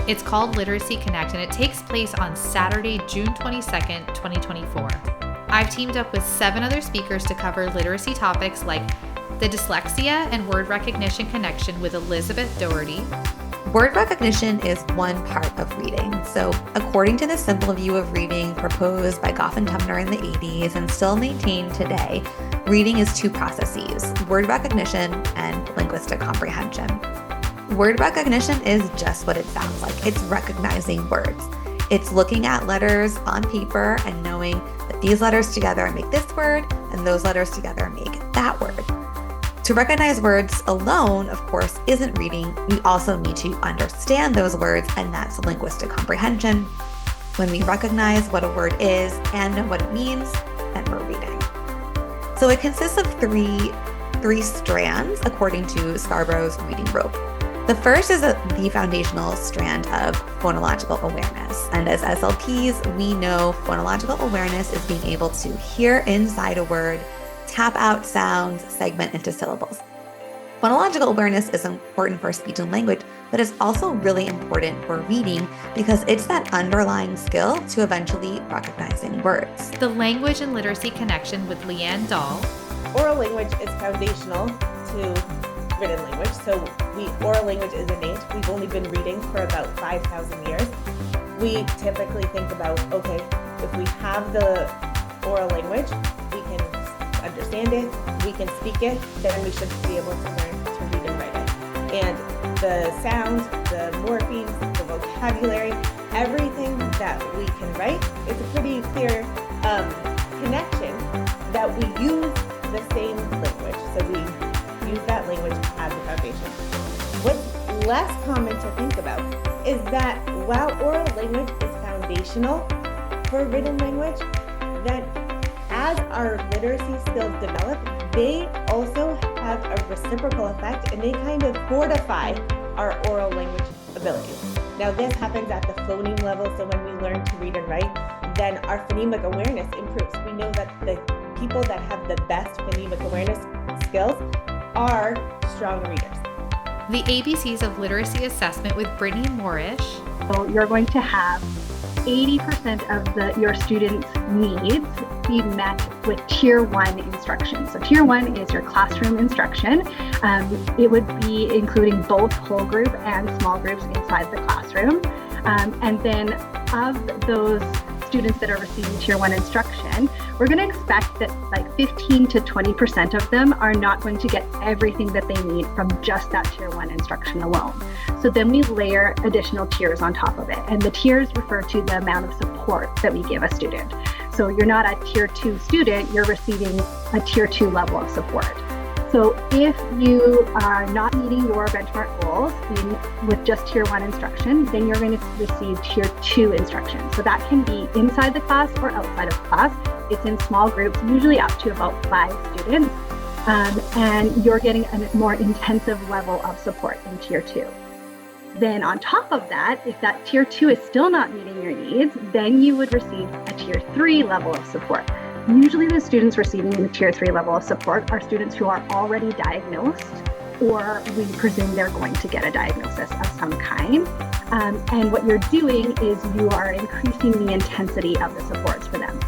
It's called Literacy Connect, and it takes place on Saturday, June 22nd, 2024. I've teamed up with 7 other speakers to cover literacy topics like the dyslexia and word recognition connection with Elizabeth Doherty. Word recognition is one part of reading. So according to the simple view of reading proposed by Goff and Tumner in the 80s and still maintained today, reading is 2 processes, word recognition and linguistic comprehension. Word recognition is just what it sounds like. It's recognizing words. It's looking at letters on paper and knowing that these letters together make this word and those letters together make that word. To recognize words alone, of course, isn't reading. We also need to understand those words, and that's linguistic comprehension. When we recognize what a word is and know what it means, then we're reading. So it consists of three strands, according to Scarborough's reading rope. The first is the foundational strand of phonological awareness. And as SLPs, we know phonological awareness is being able to hear inside a word, tap out sounds, segment into syllables. Phonological awareness is important for speech and language, but it's also really important for reading because it's that underlying skill to eventually recognizing words. The Language and Literacy Connection with Leanne Dahl. Oral language is foundational to written language. So oral language is innate. We've only been reading for about 5,000 years. We typically think about, okay, if we have the oral language, we can understand it, we can speak it, then we should be able to learn to read and write it. And the sounds, the morphemes, the vocabulary, everything that we can write is a pretty clear connection that we use the same language. So we use that language as a foundation. What's less common to think about is that while oral language is foundational for written language, that as our literacy skills develop, they also have a reciprocal effect and they kind of fortify our oral language abilities. Now this happens at the phoneme level, so when we learn to read and write, then our phonemic awareness improves. We know that the people that have the best phonemic awareness skills are strong readers. The ABCs of Literacy Assessment with Brittany Moorish. So you're going to have 80% of your students' needs be met with Tier 1 instruction. So Tier 1 is your classroom instruction. It would be including both whole group and small groups inside the classroom. And then of those students that are receiving Tier 1 instruction, we're going to expect that like 15 to 20% of them are not going to get everything that they need from just that Tier 1 instruction alone. So then we layer additional tiers on top of it. And the tiers refer to the amount of support that we give a student. So you're not a Tier 2 student, you're receiving a Tier 2 level of support. So if you are not meeting your benchmark goals with just Tier 1 instruction, then you're going to receive Tier 2 instruction. So that can be inside the class or outside of class. It's in small groups, usually up to about 5 students. And you're getting a more intensive level of support in Tier 2. Then on top of that, if that Tier 2 is still not meeting your needs, then you would receive a Tier 3 level of support. Usually the students receiving the Tier 3 level of support are students who are already diagnosed, or we presume they're going to get a diagnosis of some kind. And what you're doing is you are increasing the intensity of the supports for them.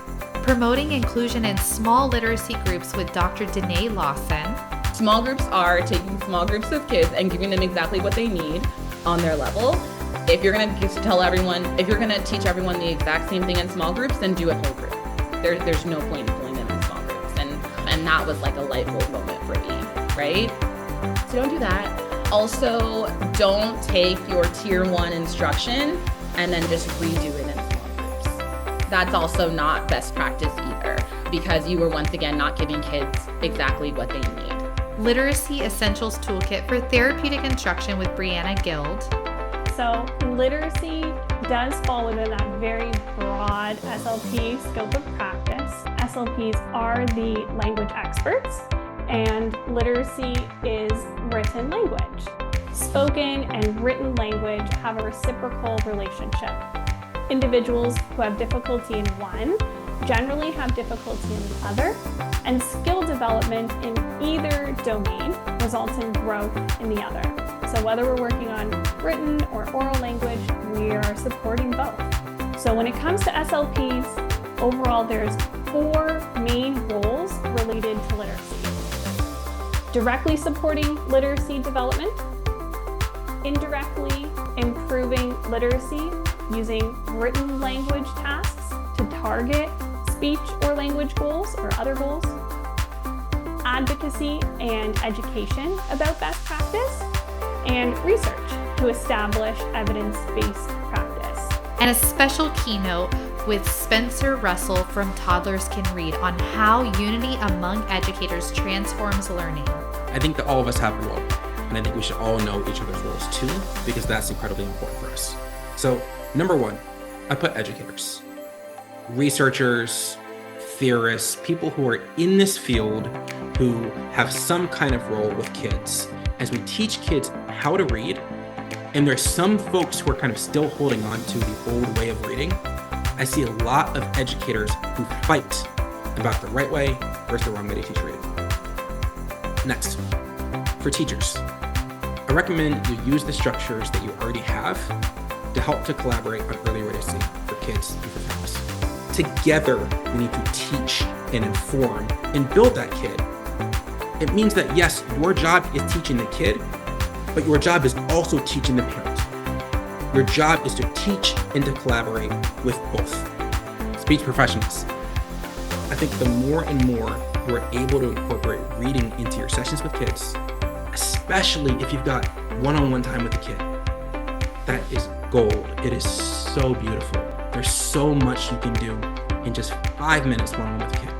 Promoting inclusion in small literacy groups with Dr. Danae Lawson. Small groups are taking small groups of kids and giving them exactly what they need on their level. If you're going to teach everyone the exact same thing in small groups, then do it whole group. There's no point in pulling them in small groups. And that was like a light bulb moment for me, right? So don't do that. Also, don't take your Tier 1 instruction and then just redo it in small groups. That's also not best practice either, because you are once again not giving kids exactly what they need. Literacy Essentials Toolkit for Therapeutic Instruction with Brianna Guild. So literacy does fall within that very broad SLP scope of practice. SLPs are the language experts, and literacy is written language. Spoken and written language have a reciprocal relationship. Individuals who have difficulty in one generally have difficulty in the other, and skill development in either domain results in growth in the other. So So whether we're working on written or oral language, we are supporting both. So when it comes to SLPs, overall there's 4 main roles related to literacy. Directly supporting literacy development, indirectly improving literacy using written language tasks to target speech or language goals or other goals, advocacy and education about best practice, and research to establish evidence-based practice. And a special keynote with Spencer Russell from Toddlers Can Read on how unity among educators transforms learning. I think that all of us have a role, and I think we should all know each other's roles too, because that's incredibly important for us. So, number 1, I put educators, researchers, theorists, people who are in this field who have some kind of role with kids as we teach kids how to read. And there's some folks who are kind of still holding on to the old way of reading. I see a lot of educators who fight about the right way versus the wrong way to teach reading. Next, for teachers, I recommend you use the structures that you already have to help to collaborate on early literacy for kids and for families. Together, we need to teach and inform and build that kid. It means that yes, your job is teaching the kid, but your job is also teaching the parent. Your job is to teach and to collaborate with both. Speech professionals, I think the more and more you are able to incorporate reading into your sessions with kids, especially if you've got one-on-one time with the kid, that is gold. It is so beautiful. There's so much you can do in just 5 minutes one-on-one with a kid.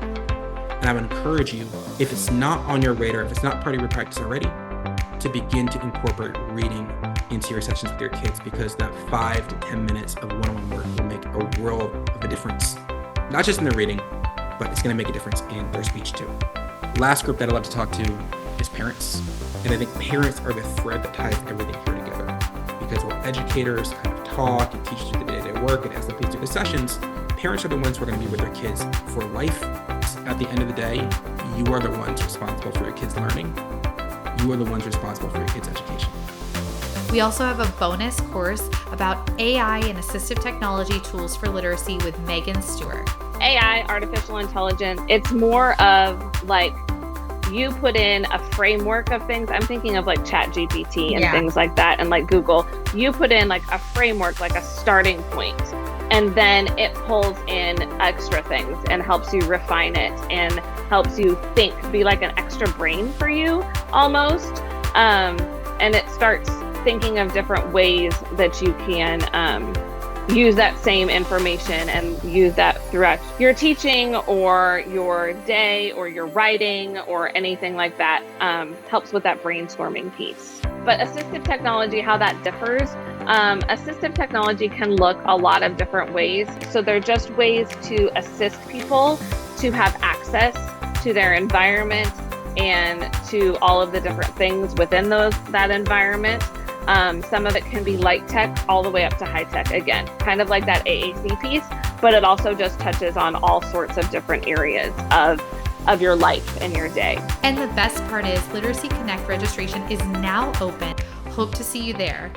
And I would encourage you, if it's not on your radar, if it's not part of your practice already, to begin to incorporate reading into your sessions with your kids, because that 5 to 10 minutes of one-on-one work will make a world of a difference. Not just in their reading, but it's going to make a difference in their speech too. Last group that I love to talk to is parents. And I think parents are the thread that ties everything here together. Because while educators kind of talk and teach through the day-to-day work and SLPs through the sessions, parents are the ones who are going to be with their kids for life. At the end of the day, you are the ones responsible for your kids' learning. You are the ones responsible for your kids' education. We also have a bonus course about AI and assistive technology tools for literacy with Megan Stewart. AI, artificial intelligence, it's more of like you put in a framework of things. I'm thinking of like ChatGPT and things like that, and like Google. You put in like a framework, like a starting point, and then it pulls in extra things and helps you refine it and helps you think, be like an extra brain for you almost. And it starts thinking of different ways that you can use that same information and use that throughout your teaching or your day or your writing or anything like that. Helps with that brainstorming piece. But assistive technology, how that differs, assistive technology can look a lot of different ways. So they're just ways to assist people to have access to their environment and to all of the different things within that environment. Some of it can be light tech all the way up to high tech, again, kind of like that AAC piece, but it also just touches on all sorts of different areas of your life and your day. And the best part is Literacy Connect registration is now open. Hope to see you there.